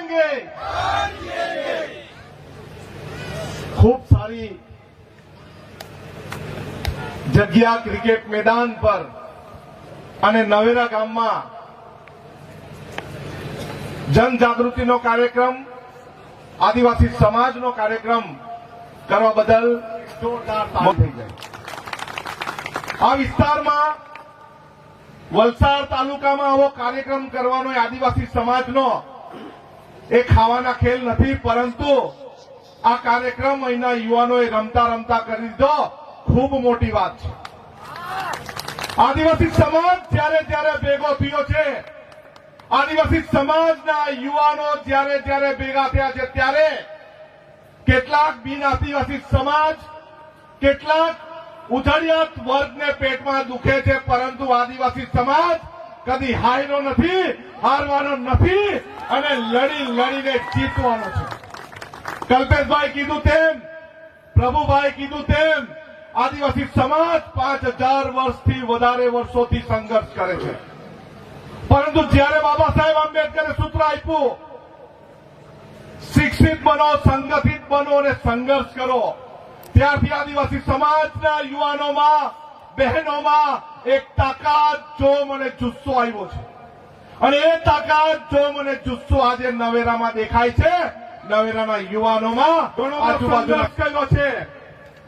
जिएंगे। खूब सारी जग्या क्रिकेट मैदान पर અને નવેરા ગામમાં જનજાગૃતિનો કાર્યક્રમ, આદિવાસી સમાજનો કાર્યક્રમ કરવા બદલ જોરદાર તાળી થઈ જાય. આ વિસ્તારમાં વલસાડ તાલુકામાં આવો કાર્યક્રમ કરવાનો એ આદિવાસી સમાજનો એ ખાવાના ખેલ નથી, પરંતુ આ કાર્યક્રમ અહીંના યુવાનોએ રમતા રમતા કરી દીધો. ખૂબ મોટી વાત છે. આદિવાસી સમાજ જ્યારે જ્યારે ભેગો થયો છે, આદિવાસી સમાજના યુવાનો જ્યારે જ્યારે ભેગા થયા છે, ત્યારે કેટલાક બિન આદિવાસી સમાજ, કેટલાક ઉજળિયાત વર્ગને પેટમાં દુખે છે, પરંતુ આદિવાસી સમાજ કદી હાર્યો નથી, હારવાનો નથી અને લડી લડીને જીતવાનો છે. કલ્પેશભાઈ કીધું તેમ, પ્રભુભાઈ કીધું તેમ, આદિવાસી સમાજ 5000 વર્ષથી વધારે વર્ષોથી સંઘર્ષ કરે છે. પરંતુ જ્યારે બાબા સાહેબ આંબેડકરે સૂત્ર આપ્યું, શિક્ષિત બનો, સંગઠિત બનો અને સંઘર્ષ કરો, ત્યારથી આદિવાસી સમાજના યુવાનોમાં, બહેનોમાં એક તાકાત, જોમ અને જુસ્સો આવ્યો છે. અને એ તાકાત, જોમ અને જુસ્સો આજે નવેરામાં દેખાય છે. નવેરાના યુવાનોમાં આજુબાજુ કર્યો છે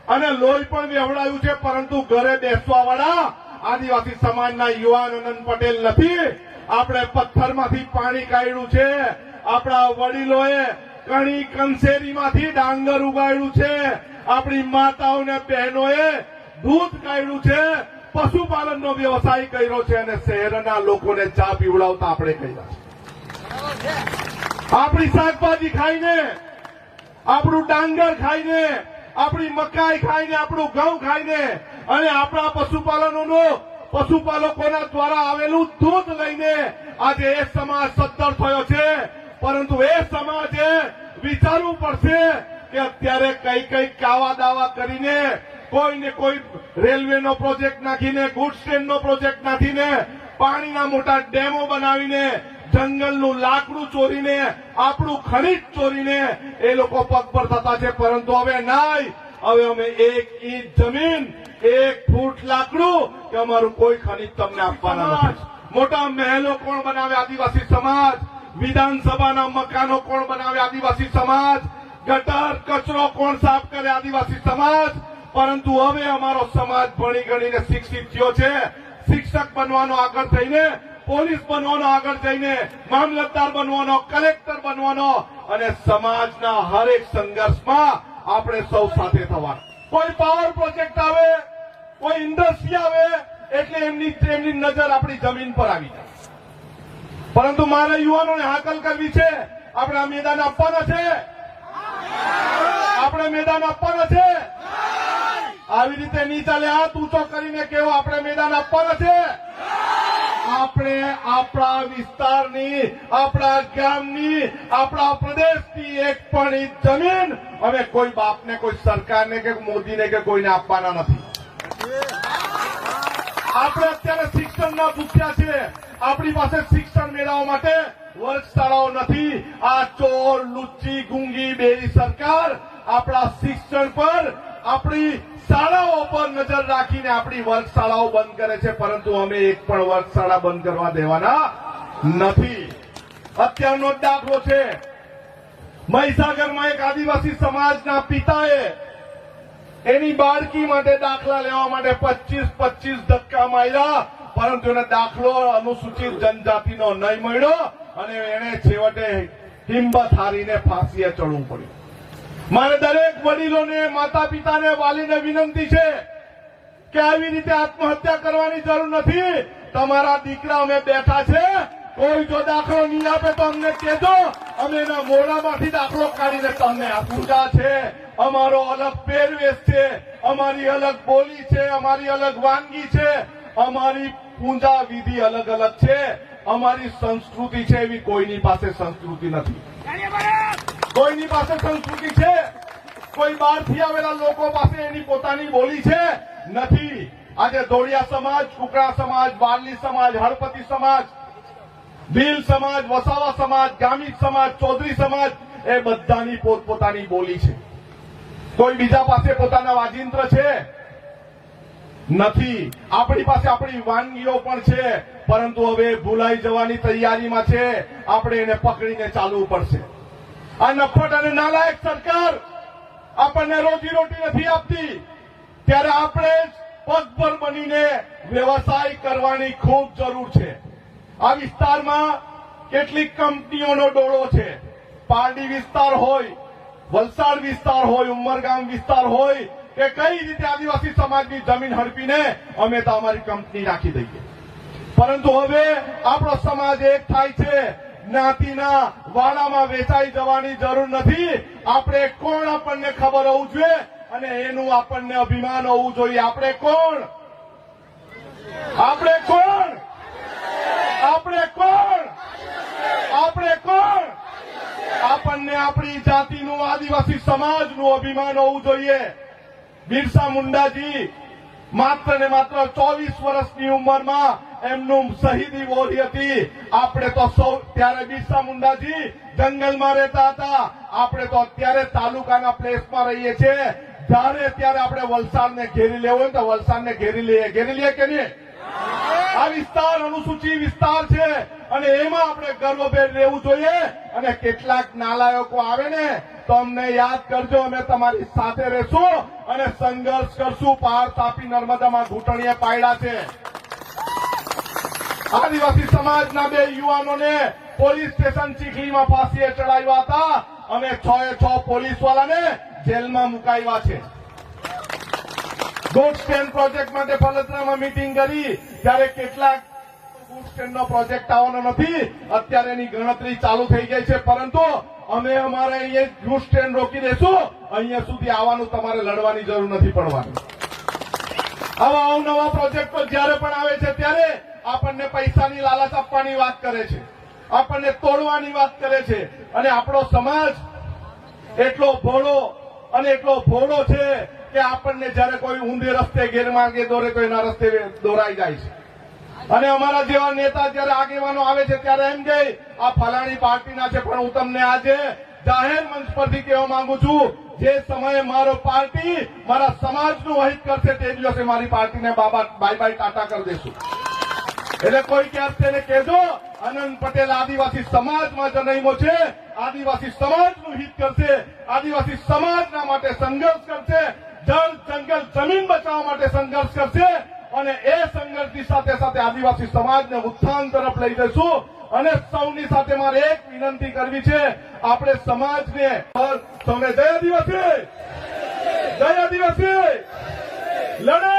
અને લોહી પણ વહેવડાયું છે, પરંતુ ઘરે બેસવા વાળા આદિવાસી સમાજના યુવાન આનંદ પટેલ નથી. આપણે પથ્થરમાંથી પાણી કાઢ્યું છે, આપણા વડીલોએ કણી કંસેરીમાંથી ડાંગર ઉગાડ્યું છે, આપણી માતાઓ ને બહેનોએ દૂધ કાઢ્યું છે, પશુપાલનનો વ્યવસાય કર્યો છે અને શહેરના લોકોને ચા પીવડાવતા આપણે કર્યા છે. આપણી શાકભાજી ખાઈને, આપણું ડાંગર ખાઈને, આપણી મકાઈ ખાઈને, આપણું ઘઉં ખાઈને અને આપણા પશુપાલકોના દ્વારા આવેલું દૂધ લઈને આજે એ સમાજ સદ્ધર થયો છે. પરંતુ એ સમાજે વિચારવું પડશે કે અત્યારે કઈ કાવા દાવા કરીને, કોઈને કોઈ રેલવેનો પ્રોજેક્ટ નાખીને, ગુડ્સ ટ્રેનનો પ્રોજેક્ટ નાખીને, પાણીના મોટા ડેમો બનાવીને, જંગલનું લાકડું ચોરીને, આપણું ખનીજ ચોરીને એ લોકો પગભર થતા છે. પરંતુ હવે નહીં, હવે અમે 1 ઇંચ જમીન, 1 ફૂટ લાકડું કે અમારું કોઈ ખનીજ તમને આપવાના નથી. મોટા મહેલો કોણ બનાવે? આદિવાસી સમાજ. વિધાનસભાના મકાનો કોણ બનાવે? આદિવાસી સમાજ. ગટર કચરો કોણ સાફ કરે? આદિવાસી સમાજ. પરંતુ હવે અમારો સમાજ ભણી ગણીને શિક્ષિત થયો છે. શિક્ષક બનવાનો આગળ થઈને, પોલીસ બનવાનો આગળ જઈને, મામલતદાર બનવાનો, કલેક્ટર બનવાનો અને સમાજના હરેક સંઘર્ષમાં આપણે સૌ સાથે થવાનું. કોઈ પાવર પ્રોજેક્ટ આવે, કોઈ ઇન્ડસ્ટ્રી આવે એટલે એમની નજર આપણી જમીન પર આવી જાય. પરંતુ મારા યુવાનોને હાકલ કરવી છે, આપણે આ મેદાન આપવાના છે, આપણે મેદાન આપવાના છે. આવી રીતે નહીં ચાલે. હાથ ઊંચો કરીને કેવો, આપણે મેદાન આપવાના છે. આપણે આપણા વિસ્તારની, આપણા ગામની, આપણા પ્રદેશની એક પણ ઇંચ જમીન અમે કોઈ બાપને, કોઈ સરકારને કે મોદીને કે કોઈને આપવાના નથી. આપણે અત્યારે શિક્ષણના ભૂખ્યા છીએ. આપણી પાસે શિક્ષણ મેળવવા માટે વર્ગશાળાઓ નથી. આ ચોર, લુચ્ચી, ગુંગી, બેરી સરકાર આપણા શિક્ષણ પર, આપણી શાળાઓ પર નજર રાખીને આપણી વર્ગશાળાઓ બંધ કરે છે. પરંતુ અમે એક પણ વર્ગશાળા બંધ કરવા દેવાના નથી. અત્યારનો જ દાખલો છે, મહીસાગરમાં એક આદિવાસી સમાજના પિતાએ એની બાળકી માટે દાખલા લેવા માટે 25 ધક્કા માર્યા, પરંતુ એને દાખલો અનુસૂચિત જનજાતિનો નહીં મળ્યો અને એને છેવટે હિંમત હારીને ફાંસીએ ચડવું પડ્યું. મારે દરેક વડીલોને, માતા પિતાને, વાલીને વિનંતી છે કે આવી રીતે આત્મહત્યા કરવાની જરૂર નથી. તમારા દીકરા અમે બેઠા છે, કોઈ જો દાખલો નહીં આપે તો અમને કહેજો, અમે એના મોઢામાંથી દાખલો કાઢીને તમને પૂજા છે, અમારો અલગ પહેરવેશ છે, અમારી અલગ બોલી છે, અમારી અલગ વાનગી છે, અમારી પૂજા વિધિ અલગ અલગ છે, અમારી સંસ્કૃતિ છે. એવી કોઈની પાસે સંસ્કૃતિ નથી. કોઈની પાસે સંસ્કૃતિ છે, કોઈ બહારથી આવેલા લોકો પાસે એની પોતાની બોલી છે નથી. આજે ધોળિયા સમાજ, કુકડા સમાજ, વારલી સમાજ, હળપતિ સમાજ ભીલ સમાજ, વસાવા સમાજ, ગામિત સમાજ, ચૌધરી સમાજ એ બધાની પોતપોતાની બોલી છે. કોઈ બીજા પાસે પોતાના વાજિંત્ર છે નથી. આપણી પાસે આપણી વાનગીઓ પણ છે, પરંતુ હવે ભૂલાઈ જવાની તૈયારીમાં છે. આપણે એને પકડીને ચાલવું પડશે. આ નફટ અને નાલાયક સરકાર આપણને રોજીરોટી નથી આપતી, ત્યારે આપણે પગભર બનીને વ્યવસાય કરવાની ખૂબ જરૂર છે. આ વિસ્તારમાં કેટલીક કંપનીઓનો ડોળો છે. પારડી વિસ્તાર હોય, વલસાડ વિસ્તાર હોય, ઉમરગામ વિસ્તાર હોય કે કઈ રીતે આદિવાસી સમાજની જમીન હડપીને અમે તો અમારી કંપની રાખી દઈએ. પરંતુ હવે આપણો સમાજ એક થાય છે. જ્ઞાતિના વાડામાં વેચાઈ જવાની જરૂર નથી. આપણે કોણ આપણને ખબર હોવું જોઈએ અને એનું આપણને અભિમાન હોવું જોઈએ. આપણે કોણ? આપણે કોણ? આપણે કોણ? આપણે કોણ? આપણને આપણી જાતિનું, આદિવાસી સમાજનું અભિમાન હોવું જોઈએ. બિરસા મુંડાજી માત્ર ને માત્ર 24 વર્ષની ઉંમરમાં એમનું શહીદી વોરી હતી. આપણે તો સૌ ત્યારે બિરસા મુંડાજી જંગલમાં રહેતા હતા. આપણે તો અત્યારે તાલુકાના પ્લેસમાં રહીએ છીએ. જ્યારે ત્યારે આપણે વલસાડને ઘેરી લેવું હોય તો વલસાડને ઘેરી લઈએ કે નહીં? આ વિસ્તાર અનુસૂચિત વિસ્તાર છે અને એમાં આપણે ગર્વભેર રહેવું જોઈએ. અને કેટલાક નાલાયકો આવે ને તો અમને યાદ કરજો, અમે તમારી સાથે રહેશું અને સંઘર્ષ કરશું. પાર તાપી નર્મદામાં ઘૂંટણીએ પાડ્યા છે. આદિવાસી સમાજના 2 યુવાનોને પોલીસ સ્ટેશન ચીખલીમાં ફાંસીએ ચડાવ્યા હતા. અમે 6 પોલીસવાળાને જેલમાં મુકાવ્યા છે. ગુડ સ્ટેન્ડ પ્રોજેક્ટ માટે ફલતરામાં મીટિંગ કરી ત્યારે કેટલાક ગુડ સ્ટેન્ડનો પ્રોજેક્ટ આવવાનો નથી. અત્યારે એની ગણતરી ચાલુ થઈ ગઈ છે, પરંતુ અમે અમારે અહીંયા ગુડ સ્ટેન્ડ રોકી દેશું. અહીંયા સુધી આવવાનું તમારે લડવાની જરૂર નથી પડવાની. આવા અવનવા પ્રોજેક્ટો જ્યારે પણ આવે છે ત્યારે આપણને પૈસાની લાલચ આપવાની વાત કરે છે, આપણને તોડવાની વાત કરે છે. અને આપણો સમાજ એટલો ભોળો અને એટલો ભોળો છે કે આપણને જયારે કોઈ ઊંધે રસ્તે ગેરમાર્ગે દોરે તો એના રસ્તે દોરાઈ જાય છે. અને અમારા જેવા નેતા જયારે આગેવાનો આવે છે ત્યારે એમ કે આ ફલાણી પાર્ટીના છે. પણ હું તમને આજે જાહેર મંચ પરથી કહેવા માંગુ છું, જે સમયે મારો પાર્ટી મારા સમાજનું હિત કરશે તે દિવસે મારી પાર્ટીને બાય બાય ટાટા કરી દેશું. એટલે કોઈ ક્યાંક તેને કહેજો આનંદ પટેલ આદિવાસી સમાજમાં જન્મ્યો છે, આદિવાસી સમાજનું હિત કરશે, આદિવાસી સમાજના માટે સંઘર્ષ કરશે, જળ જંગલ જમીન બચાવવા માટે સંઘર્ષ કરશે. અને એ સંઘર્ષની સાથે સાથે આદિવાસી સમાજને ઉત્થાન તરફ લઈ જઈશું. અને સૌની સાથે મારે એક વિનંતી કરવી છે, આપણે સમાજને સૌને જય આદિવાસી, જય આદિવાસી, લડો